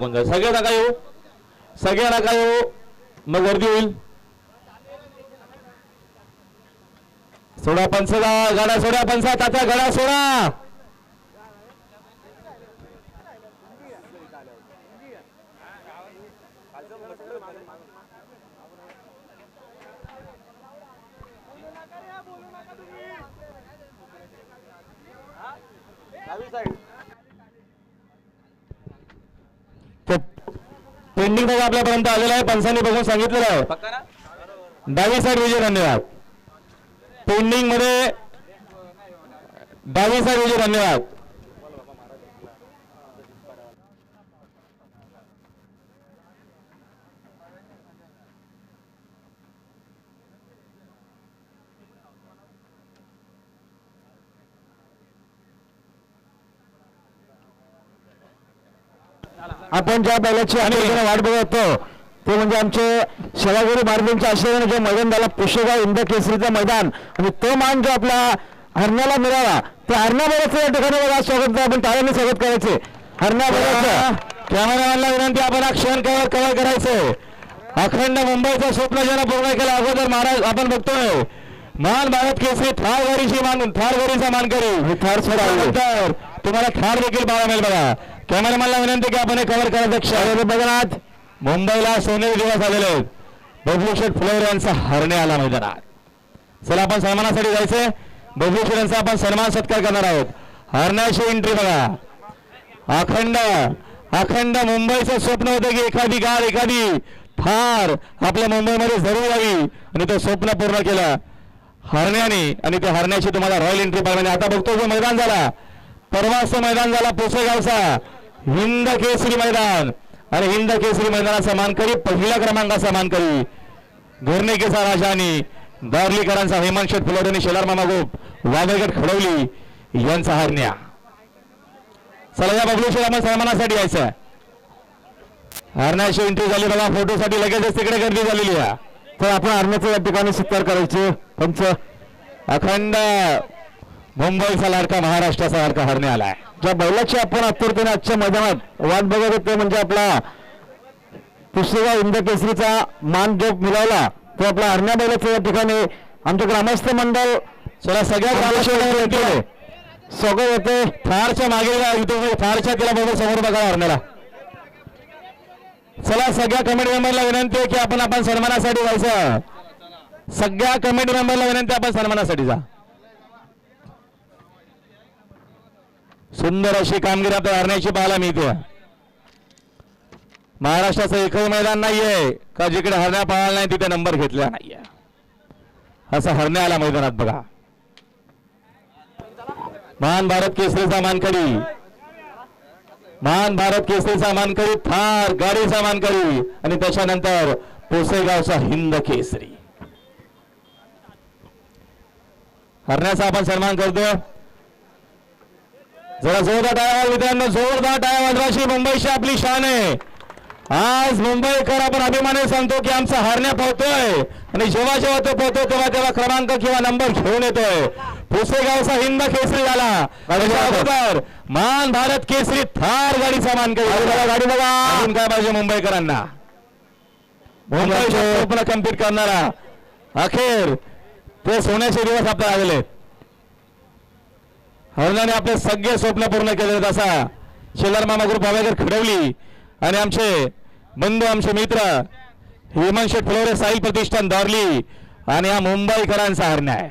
सगळे नका येऊ, सगळे नका येऊ, मग गर्दी होईल. सोडा पंचला गाडा, सोडा पंचा तात्या गाडा सोडा. पेंडिंग बघा आपल्यापर्यंत आलेला आहे. पंचांनी बघून सांगितलेलं आहे. डावी साईड विजय, धन्यवाद. पेंडिंग मध्ये डावी साईड विजय, धन्यवाद. आपण ज्या बैलाची वाट बघत होतो ते म्हणजे आमचे शेलागुरू महाराजांच्या आशीर्वादाने जे मैदान झाला पुष्यगाव इंद केसरीचं मैदान, आणि तो मान जो आपला हरण्याला मिळाला त्या हरण्या बैलाचं या ठिकाणी बघा स्वागत, आपण टाळ्याने स्वागत करायचे. हरण्या बैलाचं कॅमेरामॅनला विनंती, आपण हा क्षण कव्हर करायचंय. अखंड मुंबईचं स्वप्न ज्याला पूर्ण केलं अगोदर महाराज आपण बघतोय. मान भारत केसरी ठार गाडीची मान, ठार गाडीचा मानकरी ठार सोडा, तुम्हाला ठार देखील पाहायला मिळेल बघा. कॅमेरामॅनला विनंती की आपण हे कव्हर करायचं क्षण बघा. मुंबईला सोनेरी दिवस आलेले आहेत. बबलू शेठ फुलवरे यांचा हरणे आला मैदानात. चला आपण सन्मानासाठी जायचंय. बबलू शेठ यांचा आपण सन्मान सत्कार करणार आहोत. हरण्याची एंट्री बघा. अखंड अखंड मुंबईचं स्वप्न होतं की एखादी गाड, एखादी ठार आपल्या मुंबईमध्ये जरूर यावी, आणि तो स्वप्न पूर्ण केलं हरण्याने. आणि त्या हरण्याची तुम्हाला रॉयल एंट्री पाहिजे. आता बघतो जो मैदान झाला, परवाचं मैदान झाला पुसेगावचा हिंद केसरी मैदान, आणि हिंद केसरी मैदानाचा मानकरी पहिल्या क्रमांकाचा मानकरी घोरनेकेचा राजा आणि दार्लीकरांचा हेमंत शेठ फुलवरे, शेलार मामा गोप, वाघगड खडवली यांचा हरण्या. चला या बबलू शेठ आपण सन्मानासाठी यायचं. हरण्याची एंट्री झाली बघा. फोटोसाठी लगेचच तिकडे गर्दी झालेली आहे. तर आपण हरण्याचा या ठिकाणी सत्कार करायचे. पंच अखंड मुंबईचा लाडका, महाराष्ट्राचा लाडका हरणे आलाय. ज्या बैलाची आपण आतुरतेने आजच्या मैदानात वाट बघत होतो म्हणजे आपला पुष्यगाव इंद केसरीचा मान जो मिळाला तो आपला हरण्या बैलाचा या ठिकाणी आमच्या ग्रामस्थ मंडळ. चला सगळ्या ग्रामस्थांना सगळं येते. थारच्या मागे थारच्या तिला बरोबर समोर बघा हरण्याला. चला सगळ्या कमिटी मेंबरला विनंती आहे की आपण सन्मानासाठी जायचं. सगळ्या कमिटी मेंबरला विनंती, आपण सन्मानासाठी जा. सुंदर अशी कामगिरी आपल्या हरण्याची पाहायला मिळते. महाराष्ट्राचं एकही मैदान नाहीये का जिकडे हरण्या पाहायला नाही तिथे नंबर घेतला नाहीये. असा हरण्या आला मैदानात बघा. महान भारत केसरीचा मानकरी, महान भारत केसरीचा मानकरी, थार गाडीचा मानकरी, आणि त्याच्यानंतर पुसेगावचा हिंद केसरी. हरण्याचा आपण सन्मान करतो. जरा जोरदार टाळ्या मित्रांनो, जोरदार टाळ्या वाजवायची. मुंबईची आपली शान आहे. आज मुंबईकर आपण अभिमानाने सांगतो की आमचा हरण्या पोहतोय, आणि जेव्हा जेव्हा तो पोहतो तेव्हा क्रमांक किंवा नंबर घेऊन येतोय. पुसेगावचा हिंद केसरी झाला. अगोदर मान भारत केसरी थार गाडीचा मानकरी. गाडी बघा अजून काय पाहिजे मुंबईकरांना. मुंबईचं स्वप्न कम्प्लीट करणारा अखेर ते सोन्याचे दिवस आपल्याला आलेले. हरण्याने आपले सगळे स्वप्न पूर्ण केले. असा शेलार मामा ग्रुप वाघगड खडवली आणि आमचे बंधू, आमचे मित्र हेमंत शेठ फुलवरे साहिल प्रतिष्ठान दार्ली, आणि हा मुंबईकरांचा हरण्या आहे.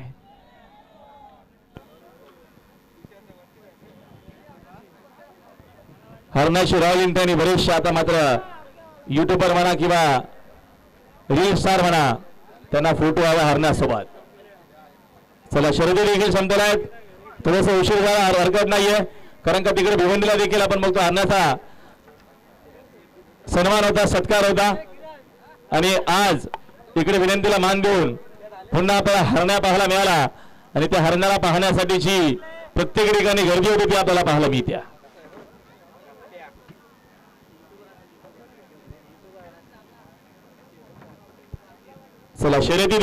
हरण्याची रॉयल एंट्री बरेचसे आता मात्र युट्यूबर म्हणा किंवा रील स्टार म्हणा त्यांना फोटो हवा हरण्यासोबत. चला शर्यती देखील संपल्या आहेत. थोडंसं उशीर झाला, हरकत नाहीये, कारण का तिकडे भिवंडीला देखील आपण बघतो हरण्याचा सन्मान होता, सत्कार होता, आणि आज इकडे विनंतीला मान देऊन पुन्हा आपल्याला हरण्या पाहायला मिळाला, आणि त्या हरण्याला पाहण्यासाठीची प्रत्येक ठिकाणी गर्दी होती ती आपल्याला पाहायला मिळते. चला शर्यती